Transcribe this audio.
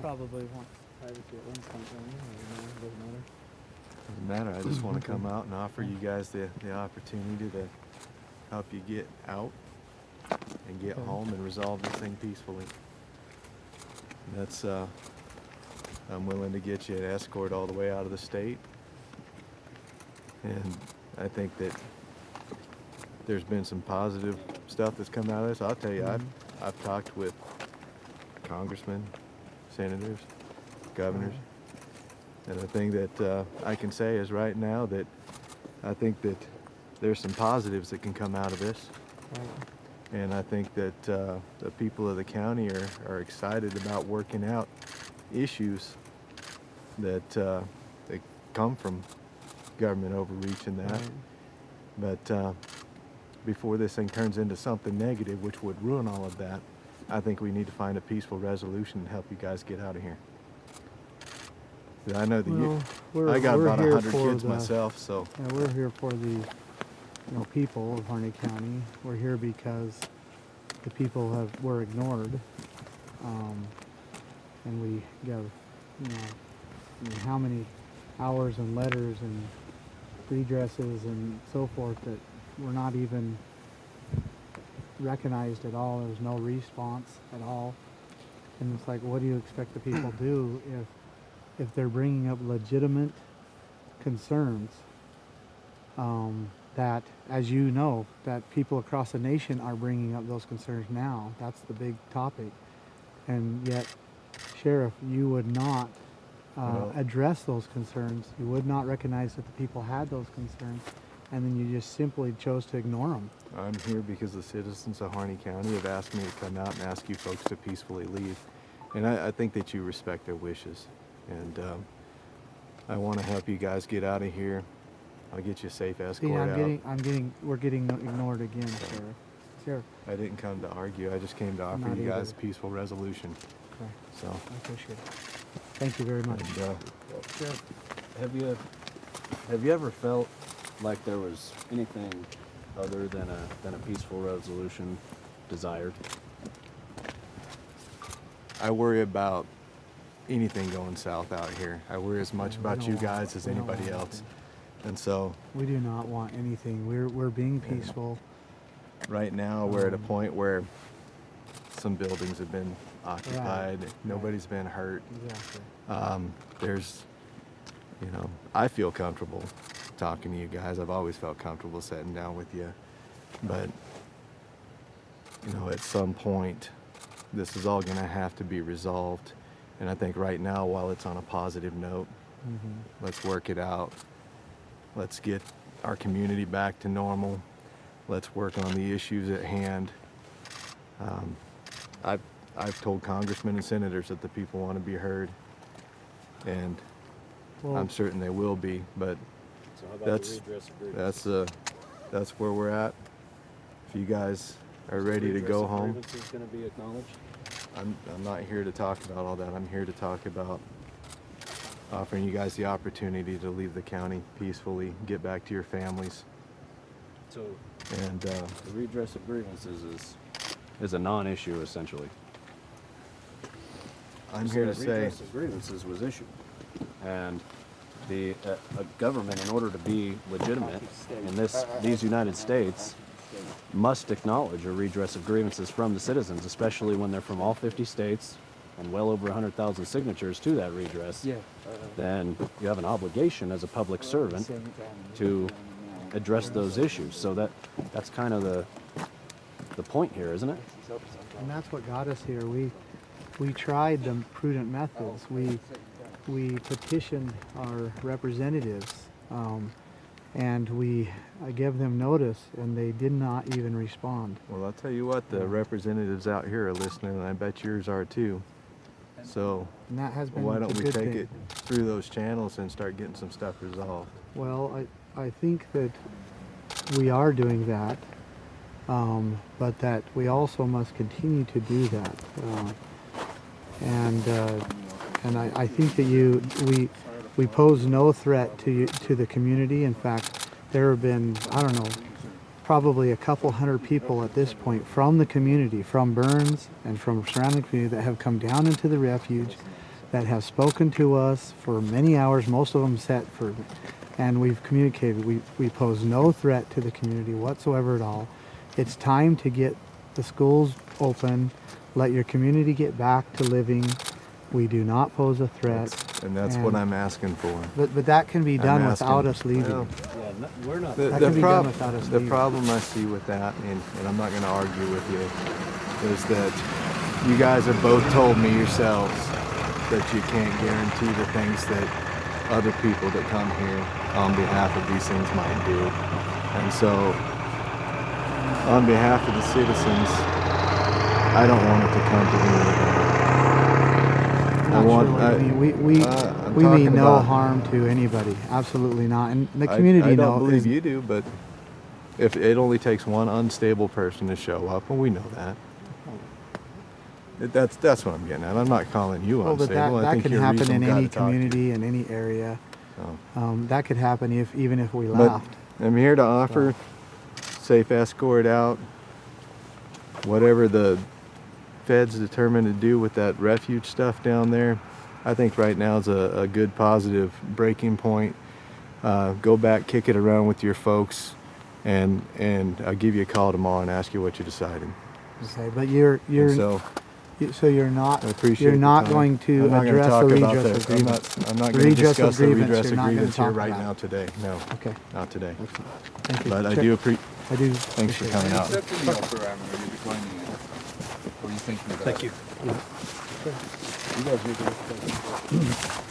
probably wants privacy at one point, doesn't matter. Doesn't matter. I just want to come out and offer you guys the opportunity to help you get out and get home and resolve this thing peacefully. That's I'm willing to get you an escort all the way out of the state, and I think that there's been some positive stuff that's come out of this. I'll tell you, I've talked with congressmen, senators, governors, and the thing that I can say is right now that I think that there's some positives that can come out of this. And I think that the people of the county are excited about working out issues that come from government overreach and that. But before this thing turns into something negative, which would ruin all of that, I think we need to find a peaceful resolution and help you guys get out of here. I know that I got about 100 kids myself, so. Yeah, we're here for the people of Harney County. We're here because the people were ignored, and we got how many hours and letters and redresses and so forth that were not even recognized at all. There was no response at all, and it's like, what do you expect the people to do if they're bringing up legitimate concerns? That, as you know, that people across the nation are bringing up those concerns now. That's the big topic. And yet, Sheriff, you would not address those concerns. You would not recognize that the people had those concerns, and then you just simply chose to ignore them. I'm here because the citizens of Harney County have asked me to come out and ask you folks to peacefully leave. And I think that you respect their wishes. And I want to help you guys get out of here. I'll get you a safe escort out. We're getting ignored again, Sheriff. I didn't come to argue. I just came to offer you guys a peaceful resolution. Okay. So I appreciate it. Thank you very much. And, Sheriff, have you ever felt like there was anything other than a peaceful resolution desired? I worry about anything going south out here. I worry as much about you guys as anybody else. And so we do not want anything. We're being peaceful. Right now we're at a point where some buildings have been occupied. Nobody's been hurt. Exactly. There's, I feel comfortable talking to you guys. I've always felt comfortable sitting down with you. But, at some point, this is all going to have to be resolved. And I think right now, while it's on a positive note, let's work it out. Let's get our community back to normal. Let's work on the issues at hand. I've told congressmen and senators that the people want to be heard, and I'm certain they will be. But so how about the redress agreement? That's where we're at. If you guys are ready to go home, is going to be acknowledged. I'm not here to talk about all that. I'm here to talk about offering you guys the opportunity to leave the county peacefully, get back to your families. So, and the redress of grievances is a non-issue essentially. I'm here to say redress of grievances was issued, and a government, in order to be legitimate in these United States, must acknowledge a redress of grievances from the citizens, especially when they're from all 50 states and well over 100,000 signatures to that redress. Then you have an obligation as a public servant to address those issues. So that's kind of the point here, isn't it? And that's what got us here. We tried the prudent methods. We petitioned our representatives, and I gave them notice, and they did not even respond. Well, I'll tell you what, the representatives out here are listening, and I bet yours are too. So and that has been why don't we take thing. it through those channels and start getting some stuff resolved? Well, I think that we are doing that, but that we also must continue to do that. And I think that we pose no threat to the community. In fact, there have been, I don't know, probably a couple hundred people at this point from the community, from Burns and from surrounding community, that have come down into the refuge that have spoken to us for many hours, most of them set for, and we've communicated. We pose no threat to the community whatsoever at all. It's time to get the schools open, let your community get back to living. We do not pose a threat. And that's what I'm asking for. But that can be done without asking- us leaving. well, We're not. The, That the, can be prob- done without us the leaving. problem I see with that, and I'm not going to argue with you, is that you guys have both told me yourselves that you can't guarantee the things that other people that come here on behalf of these things might do. And so, on behalf of the citizens, I don't want it to come to any of that. Not sure what you mean. We I'm mean talking no about- harm to anybody. Absolutely not. And the community I don't knows. believe you do, but if it only takes one unstable person to show up, and we know that. That's what I'm getting at. I'm not calling you Well, but unstable. I that think can you're a happen in reasonable guy any to talk to. community, in any area. So, That could happen even if we but laughed. I'm here to offer safe escort out, whatever the feds determine to do with that refuge stuff down there. I think right now is a good positive breaking point. Go back, kick it around with your folks, and I'll give you a call tomorrow and ask you what you decided. Okay, but you're And so so you're not I appreciate you're the not time. going to I'm not gonna address talk the about redress of the- I'm grievance. not going to Redress of discuss the grievance, redress you're of not gonna grievance here talk right about now it. today. No, Okay, not today. excellent. Thank you. But I Sure. do I do. Thanks for appreciate coming it. out. Accepting the offer, Ammon, are you declining it? Or are you thinking about it? Thank you. Yeah. Sure. You guys make it.